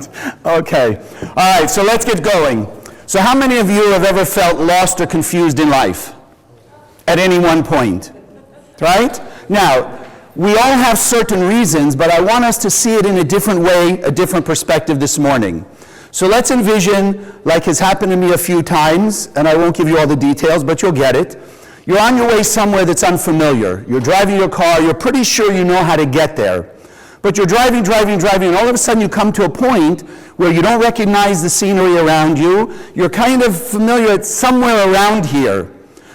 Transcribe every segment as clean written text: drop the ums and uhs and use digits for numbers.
right. Okay. All right, so let's get going. So how many of you have ever felt lost or confused in life at any one point? Right? Now, we all have certain reasons, but I want us to see it in a different way, a different perspective this morning. So let's envision, like has happened to me a few times, and I won't give you all the details, but you'll get it. You're on your way somewhere that's unfamiliar. You're driving your car, you're pretty sure you know how to get there. But you're driving, and all of a sudden you come to a point where you don't recognize the scenery around you. You're kind of familiar, it's somewhere around here.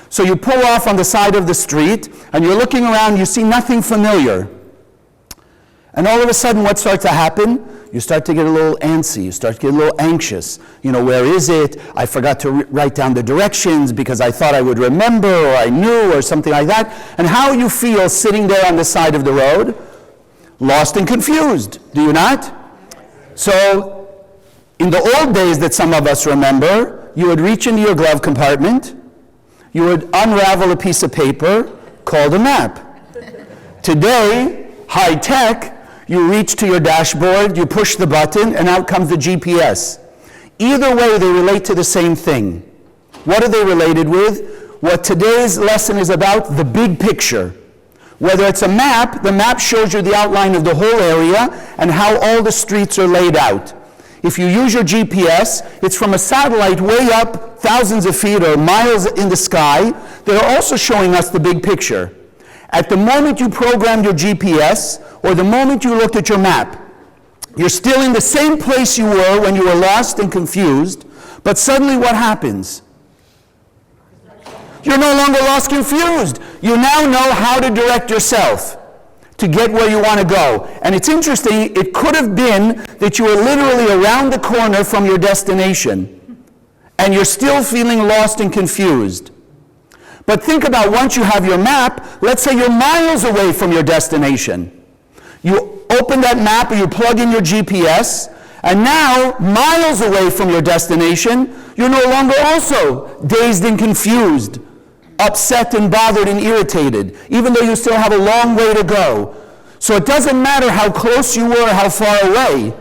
So you pull off on the side of the street, and you're looking around, you see nothing familiar. And all of a sudden, what starts to happen? You start to get a little antsy, you start to get a little anxious. You know, where is it? I forgot to write down the directions because I thought I would remember, or I knew, or something like that. And how you feel sitting there on the side of the road? Lost and confused, do you not? So, in the old days that some of us remember, you would reach into your glove compartment, you would unravel a piece of paper called a map. Today, high tech, you reach to your dashboard, you push the button, and out comes the GPS. Either way, they relate to the same thing. What are they related with? What today's lesson is about, the big picture. Whether it's a map, the map shows you the outline of the whole area and how all the streets are laid out. If you use your GPS, it's from a satellite way up, thousands of feet or miles in the sky. They're also showing us the big picture. At the moment you programmed your GPS, or the moment you looked at your map, you're still in the same place you were when you were lost and confused, but suddenly what happens? You're no longer lost, confused. You now know how to direct yourself to get where you want to go. And it's interesting, it could have been that you were literally around the corner from your destination, and you're still feeling lost and confused. But think about once you have your map, let's say you're miles away from your destination. You open that map or you plug in your GPS, and now, miles away from your destination, you're no longer also dazed and confused, upset and bothered and irritated, even though you still have a long way to go. So it doesn't matter how close you were or how far away.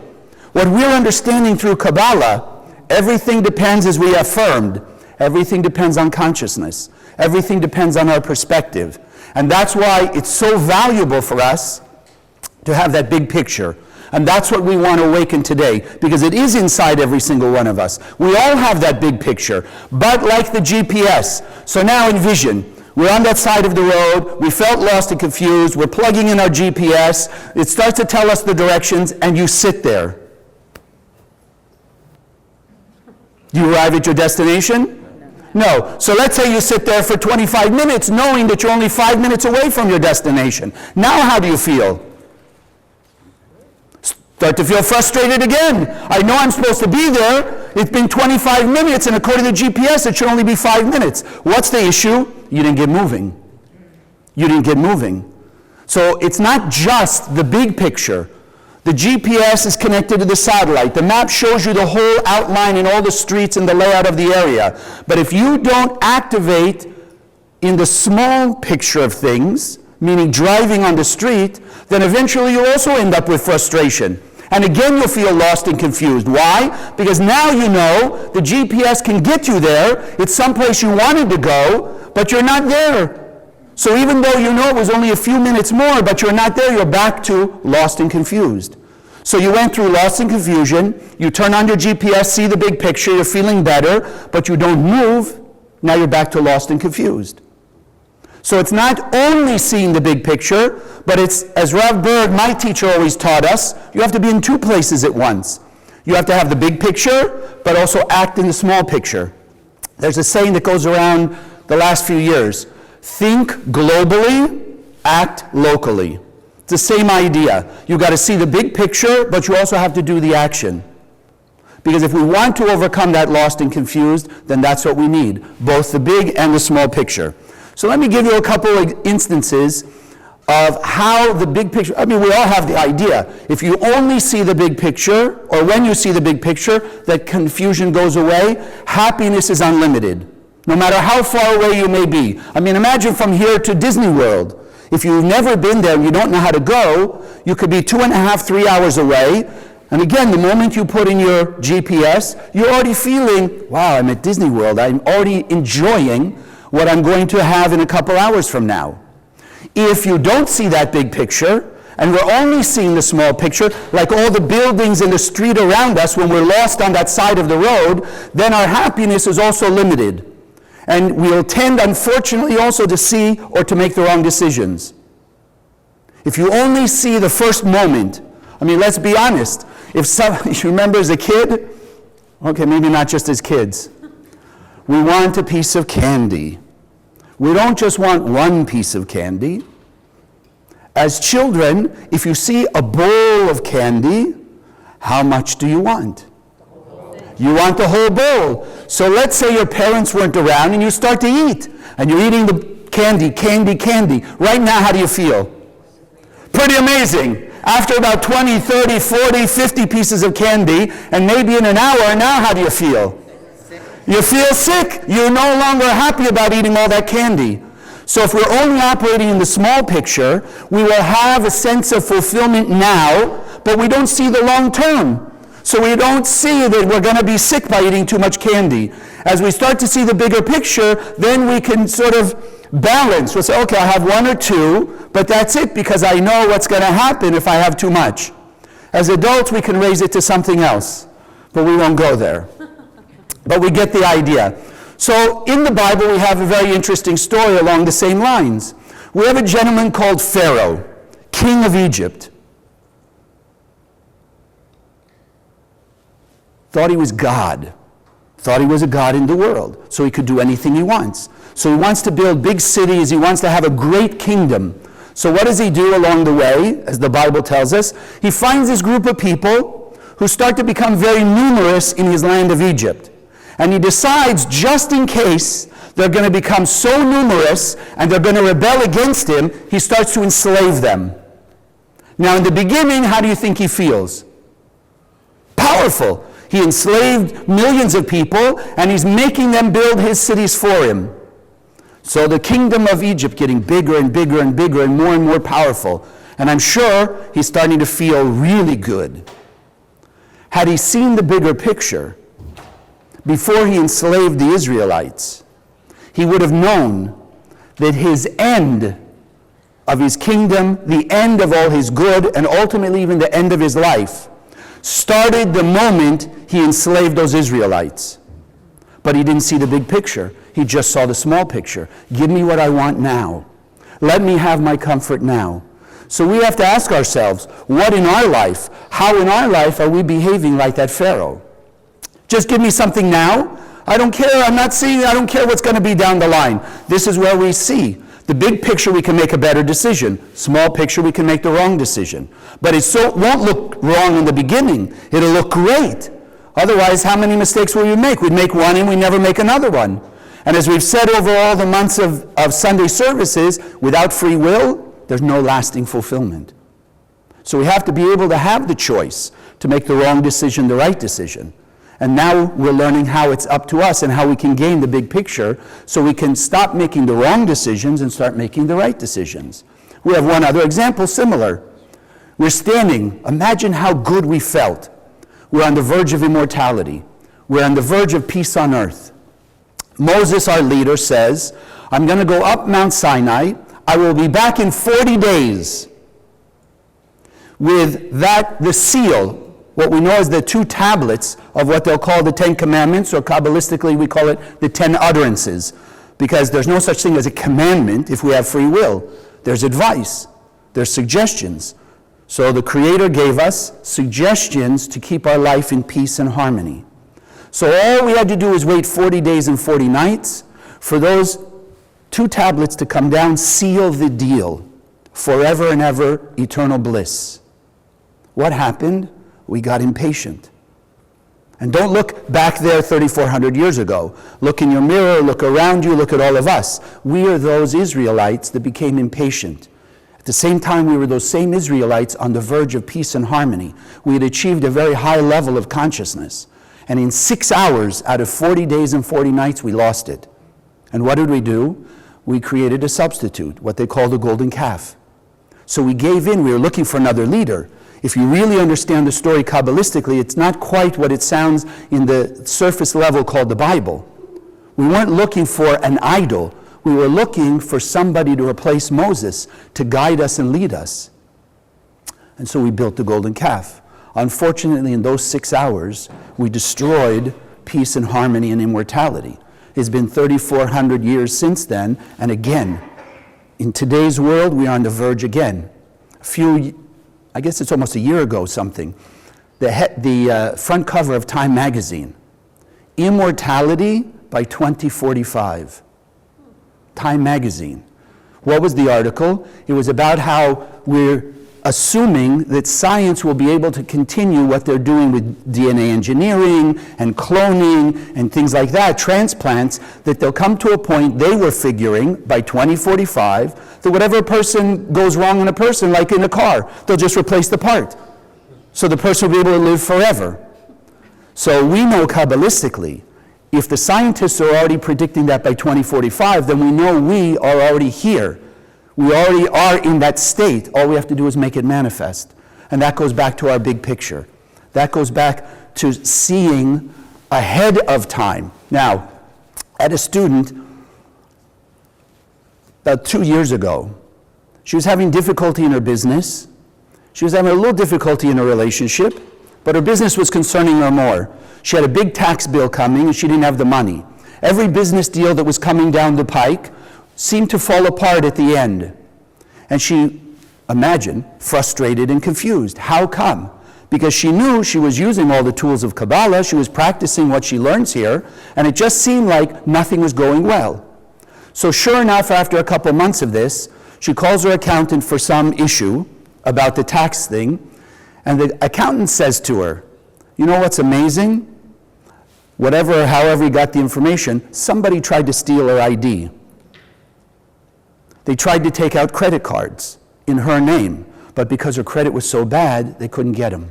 What we're understanding through Kabbalah, everything depends, as we affirmed, everything depends on consciousness. Everything depends on our perspective. And that's why it's so valuable for us to have that big picture. And that's what we want to awaken today, because it is inside every single one of us. We all have that big picture, but like the GPS. So now envision, we're on that side of the road, we felt lost and confused, we're plugging in our GPS, it starts to tell us the directions, and you sit there. You arrive at your destination? No. So let's say you sit there for 25 minutes knowing that you're only 5 minutes away from your destination. Now how do you feel? Start to feel frustrated again. I know I'm supposed to be there. It's been 25 minutes, and according to GPS, it should only be 5 minutes. What's the issue? You didn't get moving. You didn't get moving. So it's not just the big picture. The GPS is connected to the satellite. The map shows you the whole outline and all the streets and the layout of the area. But if you don't activate in the small picture of things, meaning driving on the street, then eventually you'll also end up with frustration. And again, you'll feel lost and confused. Why? Because now you know the GPS can get you there. It's someplace you wanted to go, but you're not there. So even though you know it was only a few minutes more, but you're not there, you're back to lost and confused. So you went through lost and confusion, you turn on your GPS, see the big picture, you're feeling better, but you don't move, now you're back to lost and confused. So it's not only seeing the big picture, but it's, as Rav Berg, my teacher, always taught us, you have to be in two places at once. You have to have the big picture, but also act in the small picture. There's a saying that goes around the last few years. Think globally, act locally. It's the same idea. You've got to see the big picture, but you also have to do the action. Because if we want to overcome that lost and confused, then that's what we need, both the big and the small picture. So let me give you a couple of instances of how the big picture, I mean, we all have the idea. If you only see the big picture, or when you see the big picture, that confusion goes away, happiness is unlimited, no matter how far away you may be. I mean, imagine from here to Disney World. If you've never been there and you don't know how to go, you could be 2.5, 3 hours away, And again, the moment you put in your GPS, you're already feeling, wow, I'm at Disney World. I'm already enjoying what I'm going to have in a couple hours from now. If you don't see that big picture, and we're only seeing the small picture, like all the buildings in the street around us when we're lost on that side of the road, then our happiness is also limited. And we'll tend, unfortunately, also to see or to make the wrong decisions. If you only see the first moment, I mean, let's be honest. You remember as a kid, okay, maybe not just as kids, we want a piece of candy. We don't just want one piece of candy. As children, if you see a bowl of candy, how much do you want? You want the whole bowl. So let's say your parents weren't around and you start to eat, and you're eating the candy. Right now, how do you feel? Pretty amazing. After about 20, 30, 40, 50 pieces of candy, and maybe in an hour, now how do you feel? You feel sick. You're no longer happy about eating all that candy. So if we're only operating in the small picture, we will have a sense of fulfillment now, but we don't see the long term. So we don't see that we're going to be sick by eating too much candy. As we start to see the bigger picture, then we can sort of balance. We'll say, okay, I'll have one or two, but that's it, because I know what's going to happen if I have too much. As adults, we can raise it to something else, but we won't go there. But we get the idea. So in the Bible, we have a very interesting story along the same lines. We have a gentleman called Pharaoh, king of Egypt. Thought he was God. Thought he was a God in the world, so he could do anything he wants. So he wants to build big cities. He wants to have a great kingdom. So what does he do along the way, as the Bible tells us? He finds this group of people who start to become very numerous in his land of Egypt. And he decides, just in case they're going to become so numerous and they're going to rebel against him, he starts to enslave them. Now, in the beginning, how do you think he feels? Powerful. He enslaved millions of people, and he's making them build his cities for him. So the kingdom of Egypt getting bigger and bigger and bigger and more powerful. And I'm sure he's starting to feel really good. Had he seen the bigger picture, before he enslaved the Israelites, he would have known that his end of his kingdom, the end of all his good, and ultimately even the end of his life, started the moment he enslaved those Israelites. But he didn't see the big picture. He just saw the small picture. Give me what I want now. Let me have my comfort now. So we have to ask ourselves, what in our life, how in our life are we behaving like that Pharaoh? Just give me something now. I don't care. I'm not seeing. I don't care what's going to be down the line. This is where we see. The big picture, we can make a better decision. Small picture, we can make the wrong decision. But it won't look wrong in the beginning. It'll look great. Otherwise, how many mistakes will we make? We'd make one and we never make another one. And as we've said over all the months of Sunday services, without free will, there's no lasting fulfillment. So we have to be able to have the choice to make the wrong decision the right decision. And now we're learning how it's up to us and how we can gain the big picture so we can stop making the wrong decisions and start making the right decisions. We have one other example similar. We're standing. Imagine how good we felt. We're on the verge of immortality. We're on the verge of peace on earth. Moses, our leader, says, I'm going to go up Mount Sinai. I will be back in 40 days with the seal, what we know as the 2 tablets of what they'll call the 10 Commandments, or Kabbalistically we call it the 10 utterances, because there's no such thing as a commandment if we have free will. There's advice. There's suggestions. So the Creator gave us suggestions to keep our life in peace and harmony. So all we had to do was wait 40 days and 40 nights for those 2 tablets to come down, seal the deal, forever and ever, eternal bliss. What happened? We got impatient. And don't look back there 3,400 years ago. Look in your mirror, look around you, look at all of us. We are those Israelites that became impatient. At the same time, we were those same Israelites on the verge of peace and harmony. We had achieved a very high level of consciousness. And in 6 hours out of 40 days and 40 nights, we lost it. And what did we do? We created a substitute, what they call the golden calf. So we gave in. We were looking for another leader. If you really understand the story Kabbalistically, it's not quite what it sounds in the surface level called the Bible. We weren't looking for an idol. We were looking for somebody to replace Moses, to guide us and lead us. And so we built the golden calf. Unfortunately, in those 6 hours, we destroyed peace and harmony and immortality. It's been 3,400 years since then, and again, in today's world, we are on the verge again. I guess it's almost a year ago something, the front cover of Time magazine, Immortality by 2045. Time magazine. What was the article? It was about how we're assuming that science will be able to continue what they're doing with DNA engineering and cloning and things like that, transplants, that they'll come to a point, they were figuring, by 2045, that whatever person goes wrong in a person, like in a car, they'll just replace the part. So the person will be able to live forever. So we know Kabbalistically, if the scientists are already predicting that by 2045, then we know we are already here. We already are in that state. All we have to do is make it manifest. And that goes back to our big picture. That goes back to seeing ahead of time. Now, I had a student about 2 years ago. She was having difficulty in her business. She was having a little difficulty in her relationship, but her business was concerning her more. She had a big tax bill coming and she didn't have the money. Every business deal that was coming down the pike seemed to fall apart at the end. And she, imagine, frustrated and confused. How come? Because she knew she was using all the tools of Kabbalah, she was practicing what she learns here, and it just seemed like nothing was going well. So sure enough, after a couple months of this, she calls her accountant for some issue about the tax thing, and the accountant says to her, you know what's amazing? However he got the information, somebody tried to steal her ID. They tried to take out credit cards in her name, but because her credit was so bad, they couldn't get them.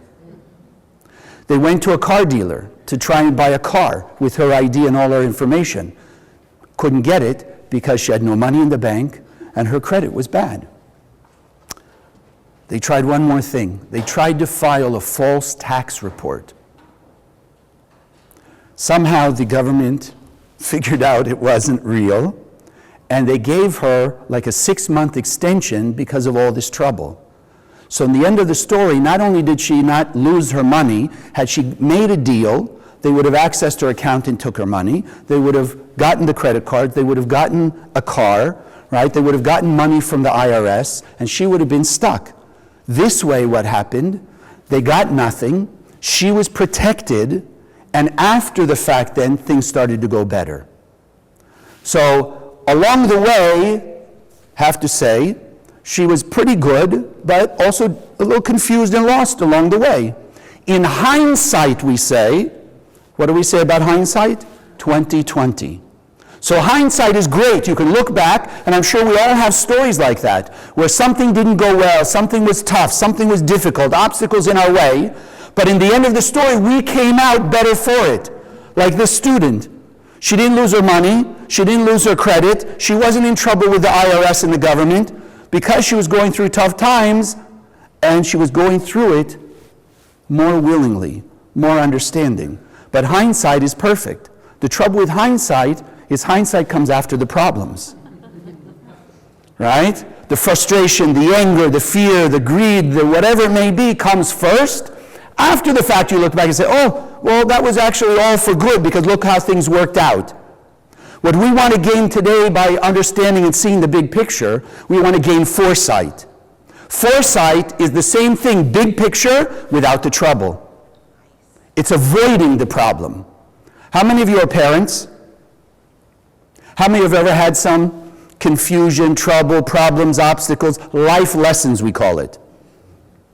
They went to a car dealer to try and buy a car with her ID and all her information. Couldn't get it because she had no money in the bank and her credit was bad. They tried one more thing. They tried to file a false tax report. Somehow the government figured out it wasn't real, and they gave her like a 6-month extension because of all this trouble. So in the end of the story, not only did she not lose her money, had she made a deal, they would have accessed her account and took her money, they would have gotten the credit card, they would have gotten a car, right? They would have gotten money from the IRS, and she would have been stuck. This way, what happened? They got nothing, she was protected, and after the fact then, things started to go better. So, along the way, have to say, she was pretty good, but also a little confused and lost along the way. In hindsight, we say, what do we say about hindsight? 20/20. So hindsight is great. You can look back, and I'm sure we all have stories like that, where something didn't go well, something was tough, something was difficult, obstacles in our way, but in the end of the story, we came out better for it. Like this student. She didn't lose her money, she didn't lose her credit, she wasn't in trouble with the IRS and the government, because she was going through tough times, and she was going through it more willingly, more understanding. But hindsight is perfect. The trouble with hindsight is hindsight comes after the problems. Right? The frustration, the anger, the fear, the greed, the whatever it may be comes first. After the fact, you look back and say, oh, well, that was actually all for good because look how things worked out. What we want to gain today by understanding and seeing the big picture, we want to gain foresight. Foresight is the same thing, big picture, without the trouble. It's avoiding the problem. How many of you are parents? How many have ever had some confusion, trouble, problems, obstacles, life lessons we call it,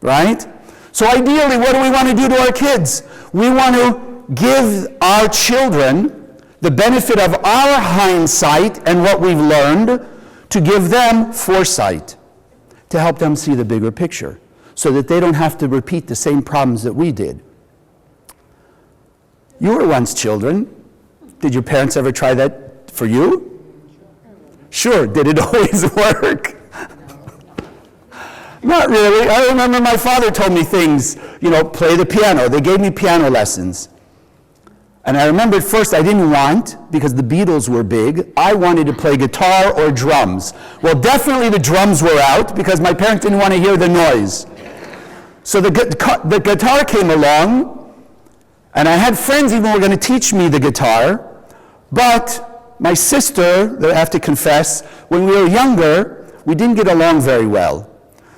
right? So ideally, what do we want to do to our kids? We want to give our children the benefit of our hindsight and what we've learned to give them foresight, to help them see the bigger picture so that they don't have to repeat the same problems that we did. You were once children. Did your parents ever try that for you? Sure. Did it always work? Not really. I remember my father told me things, play the piano. They gave me piano lessons. And I remember at first I didn't want, because the Beatles were big, I wanted to play guitar or drums. Well, definitely the drums were out, because my parents didn't want to hear the noise. So the guitar came along, and I had friends even who were going to teach me the guitar, but my sister, I have to confess, when we were younger, we didn't get along very well.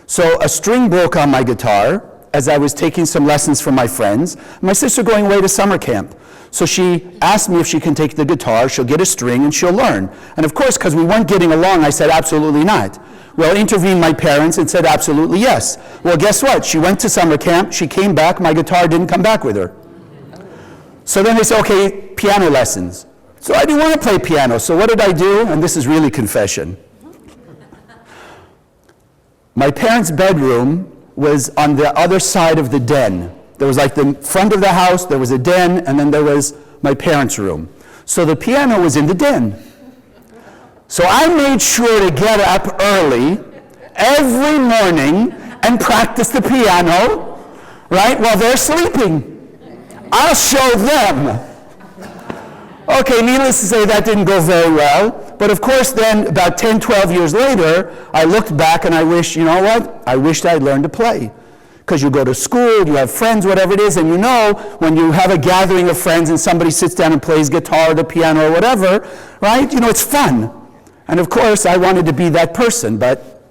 So a string broke on my guitar as I was taking some lessons from my friends. My sister going away to summer camp. So she asked me if she can take the guitar, she'll get a string, and she'll learn. And of course, because we weren't getting along, I said absolutely not. Well, intervened my parents and said absolutely yes. Well, guess what? She went to summer camp, she came back, my guitar didn't come back with her. So then they said, okay, piano lessons. So I didn't want to play piano, so what did I do? And this is really confession. My parents' bedroom was on the other side of the den. There was like the front of the house, there was a den, and then there was my parents' room. So the piano was in the den. So I made sure to get up early every morning and practice the piano, right, while they're sleeping. I'll show them. Okay, needless to say, that didn't go very well. But of course, then, about 10, 12 years later, I looked back and I wished, you know what? I wished I'd learned to play. Because you go to school, you have friends, whatever it is, and when you have a gathering of friends and somebody sits down and plays guitar or the piano or whatever, right? It's fun. And of course, I wanted to be that person, but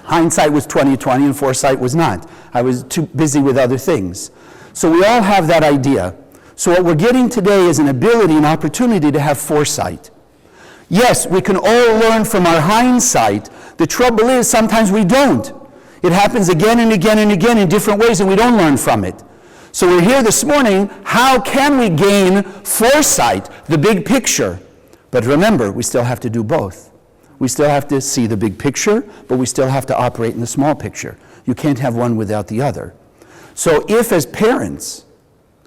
hindsight was 20/20 and foresight was not. I was too busy with other things. So we all have that idea. So what we're getting today is an ability, an opportunity to have foresight. Yes, we can all learn from our hindsight. The trouble is, sometimes we don't. It happens again and again and again in different ways, and we don't learn from it. So we're here this morning, how can we gain foresight, the big picture? But remember, we still have to do both. We still have to see the big picture, but we still have to operate in the small picture. You can't have one without the other. So if, as parents,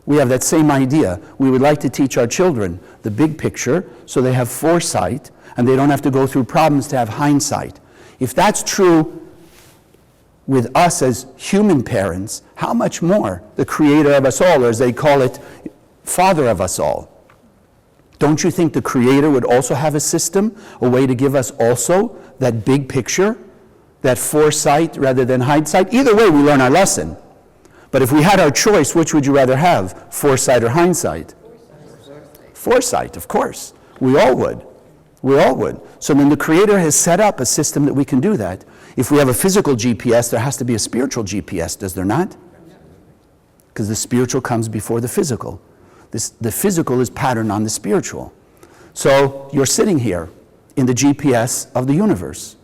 we have that same idea, we would like to teach our children the big picture so they have foresight and they don't have to go through problems to have hindsight. If that's true with us as human parents, how much more the creator of us all, or as they call it, father of us all? Don't you think the creator would also have a system, a way to give us also that big picture, that foresight rather than hindsight? Either way, we learn our lesson. But if we had our choice, which would you rather have, foresight or hindsight? Foresight, of course. We all would. We all would. So then the Creator has set up a system that we can do that. If we have a physical GPS, there has to be a spiritual GPS, does there not? Because the spiritual comes before the physical. The physical is patterned on the spiritual. So you're sitting here in the GPS of the universe.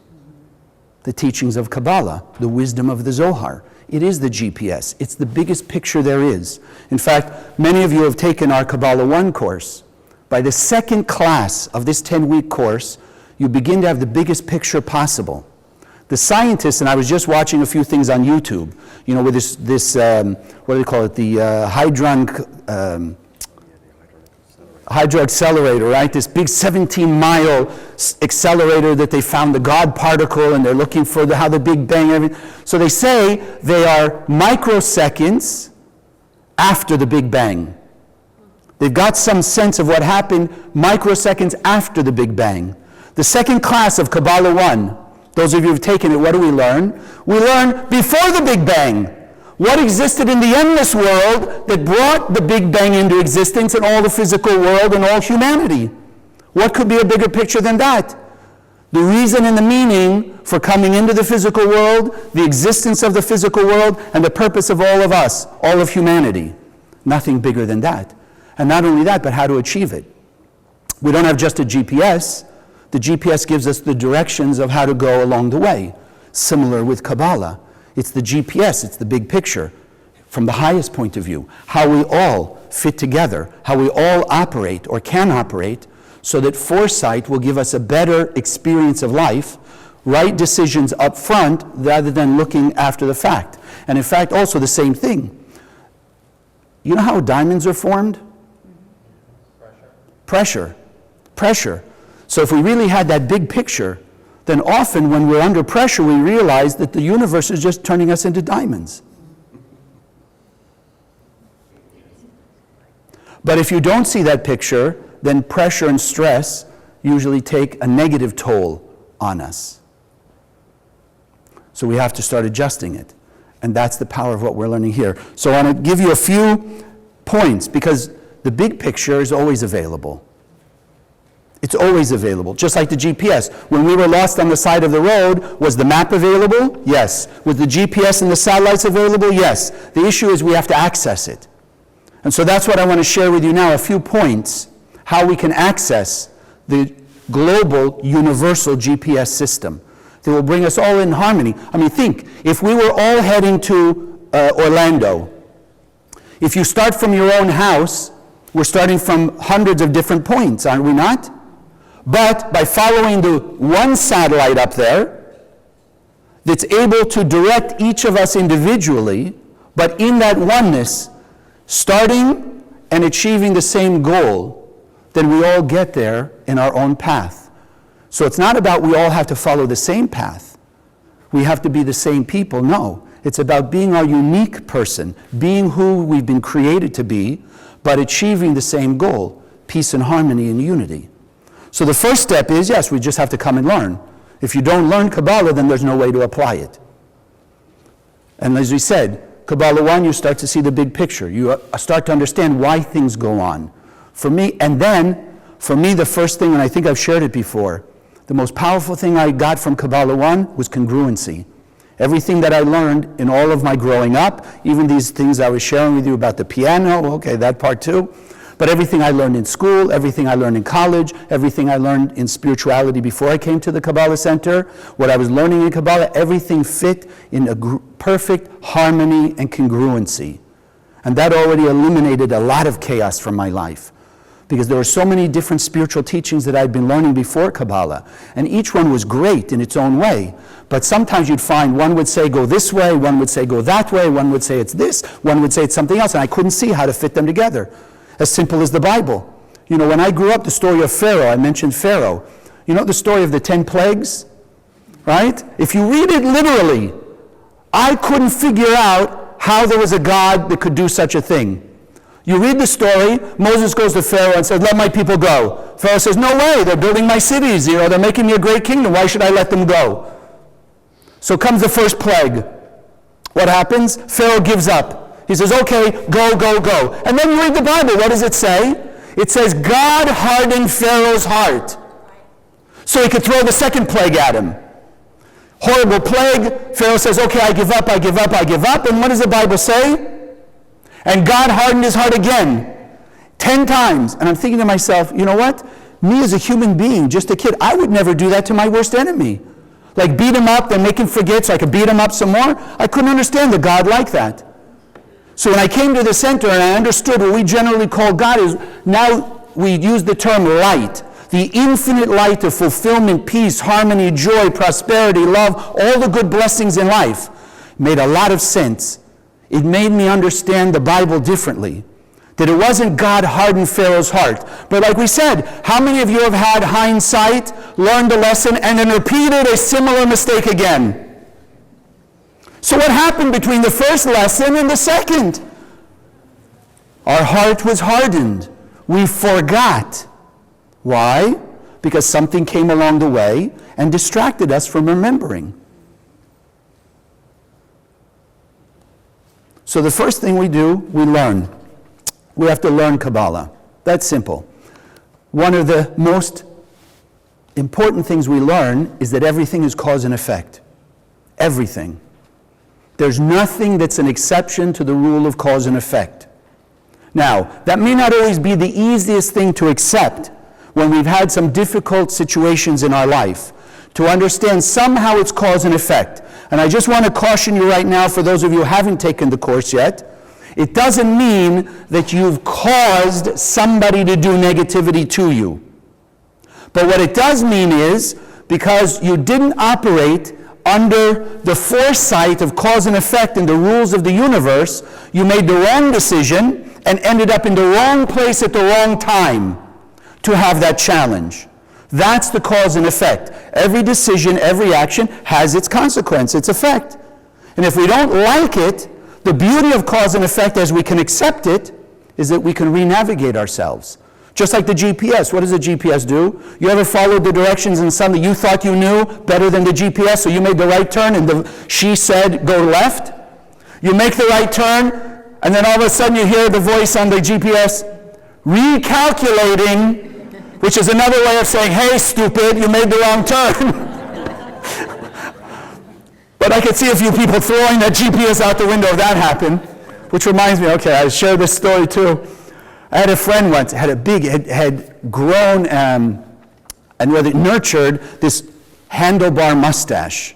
The teachings of Kabbalah, the wisdom of the Zohar. It is the GPS. It's the biggest picture there is. In fact, many of you have taken our Kabbalah 1 course. By the second class of this 10-week course, you begin to have the biggest picture possible. The scientists, and I was just watching a few things on YouTube, with this what do they call it, the hydro accelerator, right? This big 17-mile accelerator that they found the God particle, and they're looking for how the Big Bang, everything. So they say they are microseconds after the Big Bang. They've got some sense of what happened microseconds after the Big Bang. The second class of Kabbalah 1, those of you who've taken it, what do we learn? We learn before the Big Bang. What existed in the endless world that brought the Big Bang into existence and all the physical world and all humanity? What could be a bigger picture than that? The reason and the meaning for coming into the physical world, the existence of the physical world, and the purpose of all of us, all of humanity. Nothing bigger than that. And not only that, but how to achieve it. We don't have just a GPS. The GPS gives us the directions of how to go along the way. Similar with Kabbalah. It's the GPS, it's the big picture from the highest point of view. How we all fit together, how we all operate or can operate so that foresight will give us a better experience of life, right decisions up front rather than looking after the fact. And in fact, also the same thing. You know how diamonds are formed? Pressure. So if we really had that big picture, then often when we're under pressure, we realize that the universe is just turning us into diamonds. But if you don't see that picture, then pressure and stress usually take a negative toll on us. So we have to start adjusting it. And that's the power of what we're learning here. So I want to give you a few points, because the big picture is always available. It's always available, just like the GPS. When we were lost on the side of the road, was the map available? Yes. Was the GPS and the satellites available? Yes. The issue is we have to access it. And so that's what I want to share with you now, a few points, how we can access the global universal GPS system that will bring us all in harmony. I mean, think, if we were all heading to Orlando, if you start from your own house, we're starting from hundreds of different points, aren't we not? But by following the one satellite up there that's able to direct each of us individually, but in that oneness, starting and achieving the same goal, then we all get there in our own path. So it's not about we all have to follow the same path. We have to be the same people. No. It's about being our unique person, being who we've been created to be, but achieving the same goal, peace and harmony and unity. So the first step is, yes, we just have to come and learn. If you don't learn Kabbalah, then there's no way to apply it. And as we said, Kabbalah 1, you start to see the big picture. You start to understand why things go on. For me, the first thing, and I think I've shared it before, the most powerful thing I got from Kabbalah 1 was congruency. Everything that I learned in all of my growing up, even these things I was sharing with you about the piano, okay, that part too, but everything I learned in school, everything I learned in college, everything I learned in spirituality before I came to the Kabbalah Center, what I was learning in Kabbalah, everything fit in a perfect harmony and congruency. And that already eliminated a lot of chaos from my life, because there were so many different spiritual teachings that I'd been learning before Kabbalah, and each one was great in its own way. But sometimes you'd find one would say go this way, one would say go that way, one would say it's this, one would say it's something else, and I couldn't see how to fit them together. As simple as the Bible. You know, when I grew up, the story of Pharaoh, I mentioned Pharaoh. You know the story of the 10 plagues? Right? If you read it literally, I couldn't figure out how there was a God that could do such a thing. You read the story, Moses goes to Pharaoh and says, let my people go. Pharaoh says, no way, they're building my cities, they're making me a great kingdom, why should I let them go? So comes the first plague. What happens? Pharaoh gives up. He says, okay, go, go, go. And then you read the Bible, what does it say? It says, God hardened Pharaoh's heart so he could throw the second plague at him. Horrible plague. Pharaoh says, okay, I give up, I give up, I give up. And what does the Bible say? And God hardened his heart again, 10 times. And I'm thinking to myself, you know what? Me as a human being, just a kid, I would never do that to my worst enemy. Like beat him up, then make him forget so I could beat him up some more. I couldn't understand the God like that. So when I came to the center and I understood what we generally call God is, now we use the term light. The infinite light of fulfillment, peace, harmony, joy, prosperity, love, all the good blessings in life. Made a lot of sense. It made me understand the Bible differently. That it wasn't God hardened Pharaoh's heart. But like we said, how many of you have had hindsight, learned a lesson, and then repeated a similar mistake again? So what happened between the first lesson and the second? Our heart was hardened. We forgot. Why? Because something came along the way and distracted us from remembering. So the first thing we do, we learn. We have to learn Kabbalah. That's simple. One of the most important things we learn is that everything is cause and effect. Everything. There's nothing that's an exception to the rule of cause and effect. Now, that may not always be the easiest thing to accept when we've had some difficult situations in our life, to understand somehow it's cause and effect. And I just want to caution you right now, for those of you who haven't taken the course yet, it doesn't mean that you've caused somebody to do negativity to you. But what it does mean is, because you didn't operate under the foresight of cause and effect and the rules of the universe, you made the wrong decision and ended up in the wrong place at the wrong time to have that challenge. That's the cause and effect. Every decision, every action has its consequence, its effect. And if we don't like it, the beauty of cause and effect as we can accept it is that we can re-navigate ourselves. Just like the GPS. What does the GPS do? You ever followed the directions and suddenly you thought you knew better than the GPS, so you made the right turn and she said go left? You make the right turn, and then all of a sudden you hear the voice on the GPS recalculating, which is another way of saying, hey, stupid, you made the wrong turn. But I could see a few people throwing that GPS out the window if that happened, which reminds me, okay, I share this story too. I had a friend once, had grown and rather nurtured this handlebar mustache,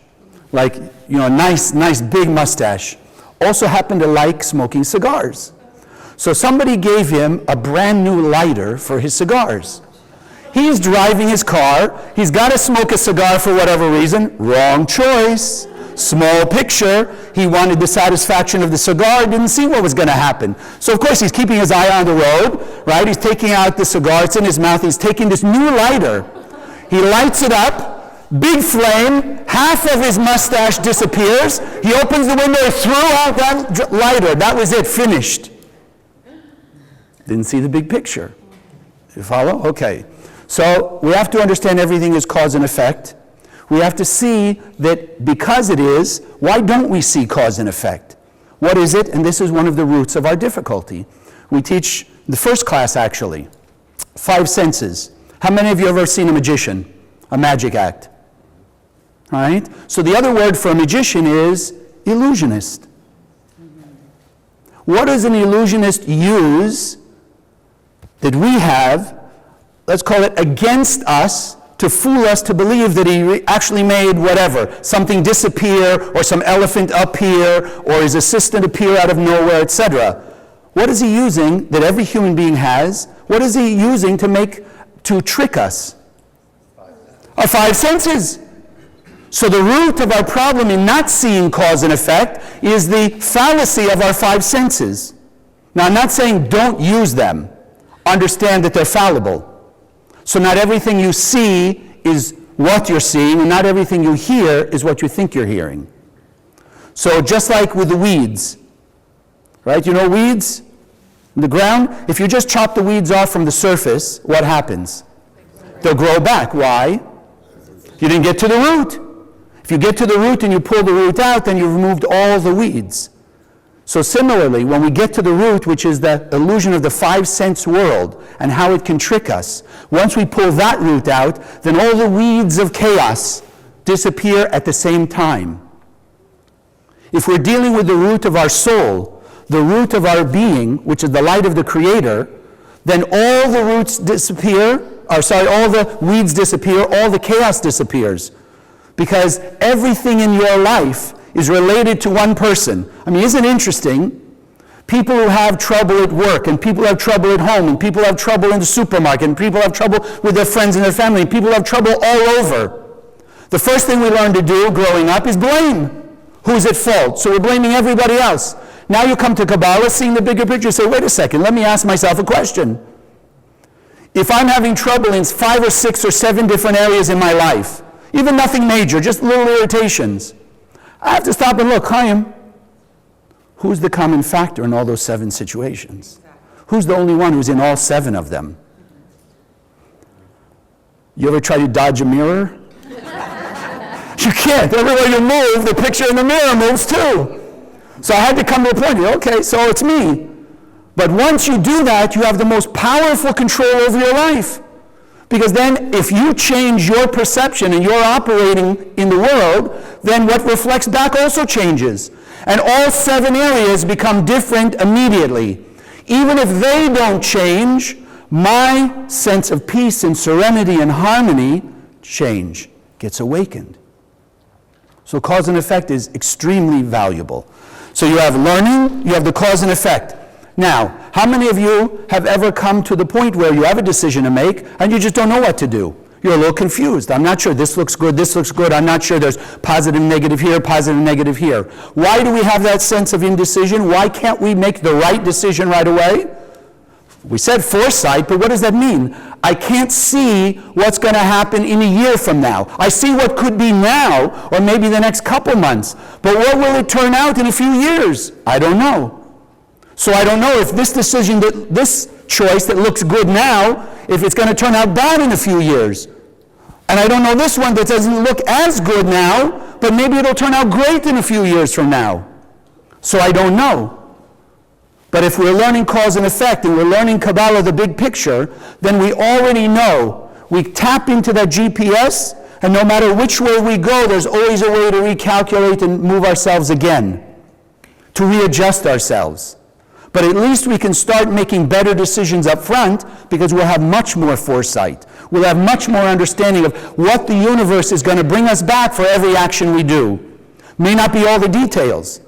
like, nice big mustache. Also happened to like smoking cigars. So somebody gave him a brand new lighter for his cigars. He's driving his car, he's got to smoke a cigar for whatever reason, wrong choice. Small picture, he wanted the satisfaction of the cigar, didn't see what was going to happen. So of course he's keeping his eye on the road, right? He's taking out the cigar, it's in his mouth, he's taking this new lighter. He lights it up, big flame, half of his mustache disappears, he opens the window, he threw out that lighter, that was it, finished. Didn't see the big picture. You follow? Okay. So we have to understand everything is cause and effect. We have to see that because it is, why don't we see cause and effect? What is it? And this is one of the roots of our difficulty. We teach the first class, actually, 5 senses. How many of you have ever seen a magician, a magic act? Right? So the other word for a magician is illusionist. What does an illusionist use that we have, let's call it against us, to fool us to believe that he actually made whatever, something disappear, or some elephant appear, or his assistant appear out of nowhere, etc. What is he using that every human being has? What is he using to trick us? Our 5 senses. So the root of our problem in not seeing cause and effect is the fallacy of our 5 senses. Now I'm not saying don't use them. Understand that they're fallible. So not everything you see is what you're seeing, and not everything you hear is what you think you're hearing. So just like with the weeds, right? You know weeds in the ground? If you just chop the weeds off from the surface, what happens? They'll grow back. Why? You didn't get to the root. If you get to the root and you pull the root out, then you've removed all the weeds. So similarly, when we get to the root, which is the illusion of the 5 sense world and how it can trick us, once we pull that root out, then all the weeds of chaos disappear at the same time. If we're dealing with the root of our soul, the root of our being, which is the light of the Creator, then all the roots disappear, all the weeds disappear, all the chaos disappears. Because everything in your life is related to one person. I mean, isn't it interesting? People who have trouble at work, and people have trouble at home, and people have trouble in the supermarket, and people have trouble with their friends and their family, and people have trouble all over. The first thing we learn to do growing up is blame. Who's at fault? So we're blaming everybody else. Now you come to Kabbalah, seeing the bigger picture, say, wait a second, let me ask myself a question. If I'm having trouble in 5 or 6 or 7 different areas in my life, even nothing major, just little irritations, I have to stop and look, Chaim, who's the common factor in all those 7 situations? Who's the only one who's in all 7 of them? You ever try to dodge a mirror? You can't. Everywhere you move, the picture in the mirror moves too. So I had to come to a point, okay, so it's me. But once you do that, you have the most powerful control over your life. Because then if you change your perception and you're operating in the world, then what reflects back also changes. And all 7 areas become different immediately. Even if they don't change, my sense of peace and serenity and harmony gets awakened. So cause and effect is extremely valuable. So you have learning, you have the cause and effect. Now, how many of you have ever come to the point where you have a decision to make and you just don't know what to do? You're a little confused. I'm not sure this looks good, I'm not sure there's positive, negative here, positive, negative here. Why do we have that sense of indecision? Why can't we make the right decision right away? We said foresight, but what does that mean? I can't see what's going to happen in a year from now. I see what could be now, or maybe the next couple months. But what will it turn out in a few years? I don't know. So I don't know if this decision, this choice that looks good now, if it's going to turn out bad in a few years. And I don't know this one that doesn't look as good now, but maybe it'll turn out great in a few years from now. So I don't know. But if we're learning cause and effect, and we're learning Kabbalah, the big picture, then we already know. We tap into that GPS, and no matter which way we go, there's always a way to recalculate and move ourselves again, to readjust ourselves. But at least we can start making better decisions up front, because we'll have much more foresight. We'll have much more understanding of what the universe is going to bring us back for every action we do. May not be all the details,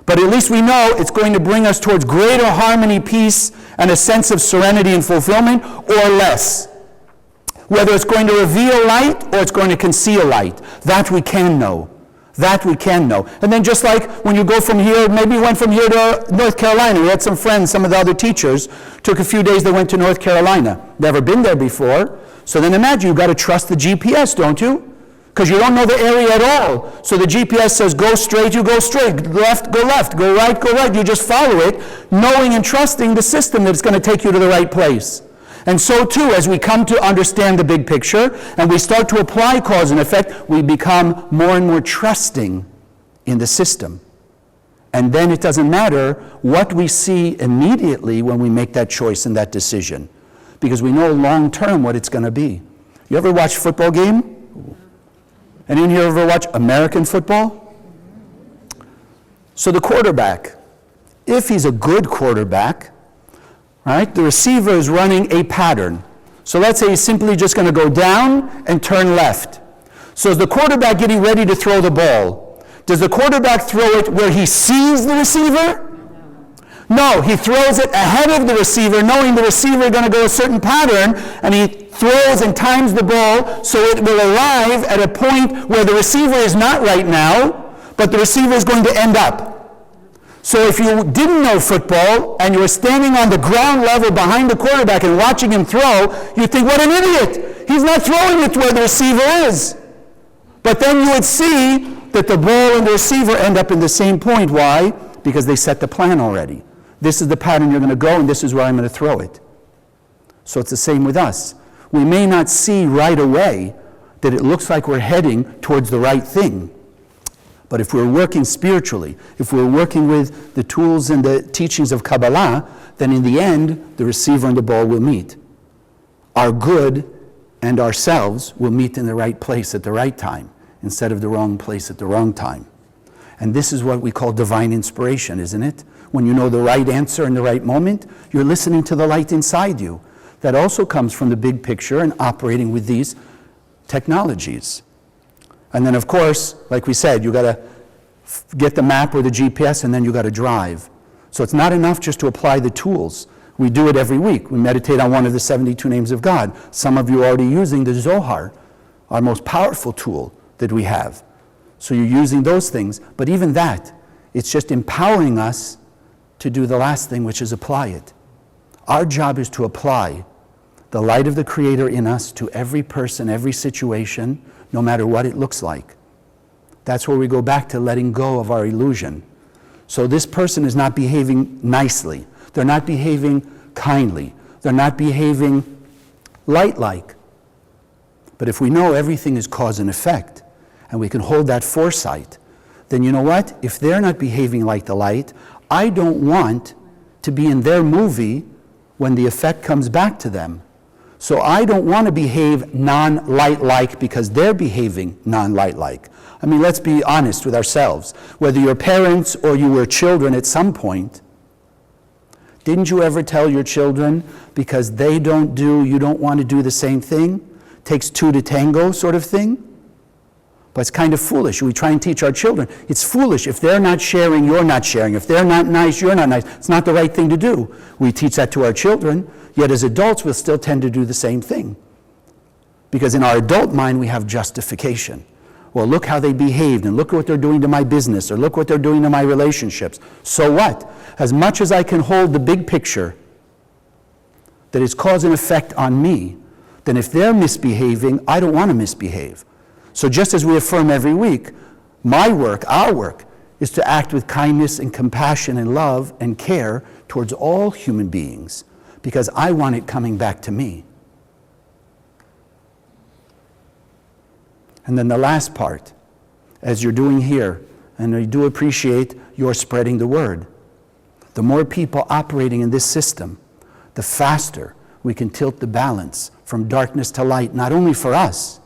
but at least we know it's going to bring us towards greater harmony, peace, and a sense of serenity and fulfillment, or less. Whether it's going to reveal light or it's going to conceal light, that we can know. That we can know. And then just like when you go from here, maybe you went from here to North Carolina. We had some friends, some of the other teachers, took a few days, they went to North Carolina. Never been there before. So then imagine, you've got to trust the GPS, don't you? Because you don't know the area at all. So the GPS says, go straight, you go straight. Left, go left. Go right. You just follow it, knowing and trusting the system that it's going to take you to the right place. And so too, as we come to understand the big picture, and we start to apply cause and effect, we become more and more trusting in the system. And then it doesn't matter what we see immediately when we make that choice and that decision, because we know long term what it's going to be. You ever watch a football game? Anyone here ever watch American football? So the quarterback, if he's a good quarterback, right, the receiver is running a pattern. So let's say he's simply just going to go down and turn left. So is the quarterback getting ready to throw the ball? Does the quarterback throw it where he sees the receiver? No, he throws it ahead of the receiver, knowing the receiver is going to go a certain pattern, and he throws and times the ball so it will arrive at a point where the receiver is not right now, but the receiver is going to end up. So if you didn't know football and you were standing on the ground level behind the quarterback and watching him throw, you'd think, what an idiot! He's not throwing it where the receiver is. But then you would see that the ball and the receiver end up in the same point. Why? Because they set the plan already. This is the pattern you're going to go, and this is where I'm going to throw it. So it's the same with us. We may not see right away that it looks like we're heading towards the right thing. But if we're working spiritually, if we're working with the tools and the teachings of Kabbalah, then in the end, the receiver and the ball will meet. Our good and ourselves will meet in the right place at the right time, instead of the wrong place at the wrong time. And this is what we call divine inspiration, isn't it? When you know the right answer in the right moment, you're listening to the light inside you. That also comes from the big picture and operating with these technologies. And then, of course, like we said, you got to get the map or the GPS, and then you got to drive. So it's not enough just to apply the tools. We do it every week. We meditate on one of the 72 names of God. Some of you are already using the Zohar, our most powerful tool that we have. So you're using those things. But even that, it's just empowering us to do the last thing, which is apply it. Our job is to apply the light of the Creator in us to every person, every situation, no matter what it looks like. That's where we go back to letting go of our illusion. So this person is not behaving nicely. They're not behaving kindly. They're not behaving light-like. But if we know everything is cause and effect, and we can hold that foresight, then you know what? If they're not behaving like the light, I don't want to be in their movie when the effect comes back to them. So I don't want to behave non-light-like because they're behaving non-light-like. I mean, let's be honest with ourselves. Whether you're parents or you were children at some point, didn't you ever tell your children, because they don't do, you don't want to do the same thing? Takes two to tango sort of thing? But it's kind of foolish. We try and teach our children. It's foolish. If they're not sharing, you're not sharing. If they're not nice, you're not nice. It's not the right thing to do. We teach that to our children, yet as adults we'll still tend to do the same thing. Because in our adult mind we have justification. Well, look how they behaved, and look what they're doing to my business, or look what they're doing to my relationships. So what? As much as I can hold the big picture, that is cause and effect on me, then if they're misbehaving, I don't want to misbehave. So just as we affirm every week, my work, our work, is to act with kindness and compassion and love and care towards all human beings, because I want it coming back to me. And then the last part, as you're doing here, and I do appreciate your spreading the word. The more people operating in this system, the faster we can tilt the balance from darkness to light, not only for us,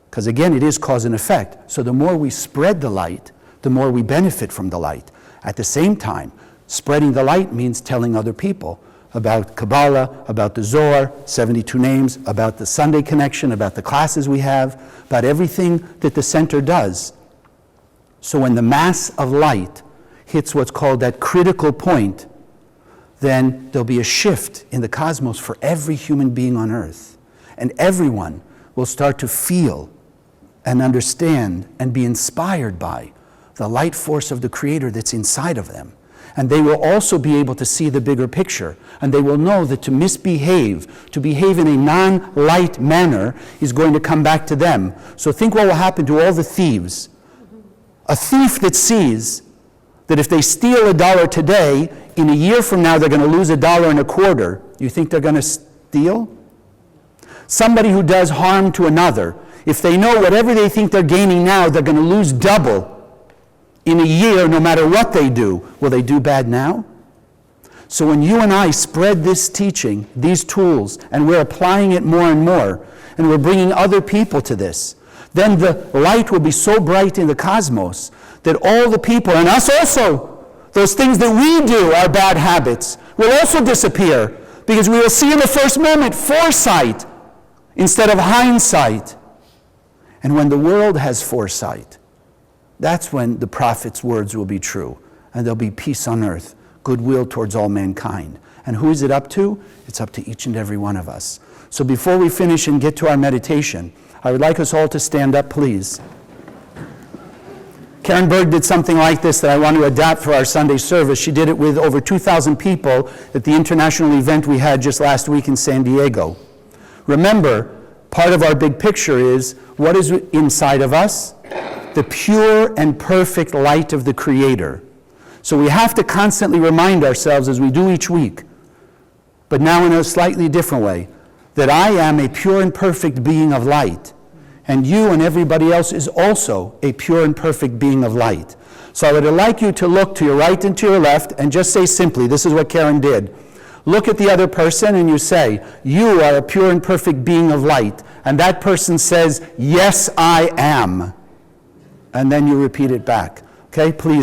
because again, it is cause and effect. So the more we spread the light, the more we benefit from the light. At the same time, spreading the light means telling other people about Kabbalah, about the Zohar, 72 names, about the Sunday connection, about the classes we have, about everything that the center does. So when the mass of light hits what's called that critical point, then there'll be a shift in the cosmos for every human being on earth. And everyone will start to feel and understand and be inspired by the light force of the Creator that's inside of them. And they will also be able to see the bigger picture. And they will know that to misbehave, to behave in a non-light manner, is going to come back to them. So think what will happen to all the thieves. A thief that sees that if they steal $1 today, in a year from now they're going to lose $1.25, you think they're going to steal? Somebody who does harm to another, if they know whatever they think they're gaining now, they're going to lose double in a year, no matter what they do, will they do bad now? So when you and I spread this teaching, these tools, and we're applying it more and more, and we're bringing other people to this, then the light will be so bright in the cosmos that all the people, and us also, those things that we do, our bad habits, will also disappear, because we will see in the first moment foresight instead of hindsight. And when the world has foresight, that's when the prophet's words will be true, and there'll be peace on earth, goodwill towards all mankind. And who is it up to? It's up to each and every one of us. So before we finish and get to our meditation, I would like us all to stand up, please. Karen Berg did something like this that I want to adapt for our Sunday service. She did it with over 2,000 people at the international event we had just last week in San Diego. Remember, part of our big picture is what is inside of us? The pure and perfect light of the Creator. So we have to constantly remind ourselves, as we do each week, but now in a slightly different way, that I am a pure and perfect being of light, and you and everybody else is also a pure and perfect being of light. So I would like you to look to your right and to your left and just say simply, this is what Karen did. Look at the other person and you say, you are a pure and perfect being of light. And that person says, yes, I am. And then you repeat it back. Okay, please.